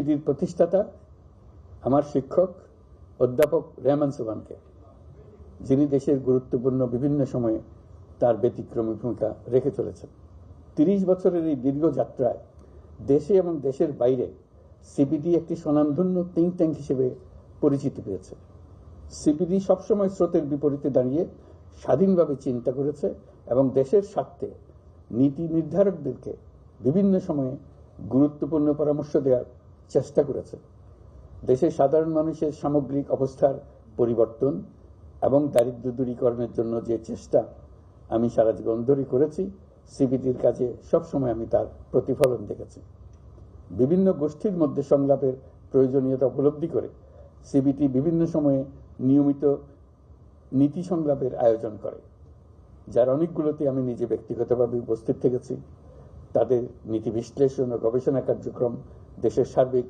সিপিডির প্রতিষ্ঠাতা আমার শিক্ষক অধ্যাপক রেহমান সোবহানকে, যিনি দেশের গুরুত্বপূর্ণ বিভিন্ন সময়ে তার ব্যতিক্রমী ভূমিকা রেখে চলেছেন। ৩০ বছরের এই দীর্ঘ যাত্রায় দেশে এবং দেশের বাইরে সিপিডি একটি স্বনামধন্য থিঙ্ক ট্যাঙ্ক হিসেবে পরিচিতি পেয়েছে। সিপিডি সবসময় স্রোতের বিপরীতে দাঁড়িয়ে স্বাধীনভাবে চিন্তা করেছে এবং দেশের স্বার্থে নীতি নির্ধারকদেরকে বিভিন্ন সময়ে গুরুত্বপূর্ণ পরামর্শ দেওয়ার চেষ্টা করেছে। দেশের সাধারণ মানুষের সামগ্রিক অবস্থার পরিবর্তন এবং দারিদ্র্য দূরীকরণের জন্য যে চেষ্টা আমি সারা জীবন ধরে করেছি, সিপিডির কাজে সবসময় আমি তার প্রতিফলন দেখেছি। বিভিন্ন গোষ্ঠীর মধ্যে সংলাপের প্রয়োজনীয়তা উপলব্ধি করে সিপিডি বিভিন্ন সময়ে নিয়মিত নীতি সংলাপের আয়োজন করে, যার অনেকগুলোতে আমি নিজে ব্যক্তিগতভাবে উপস্থিত থেকেছি। তাদের নীতি বিশ্লেষণ ও গবেষণা কার্যক্রম দেশের সার্বিক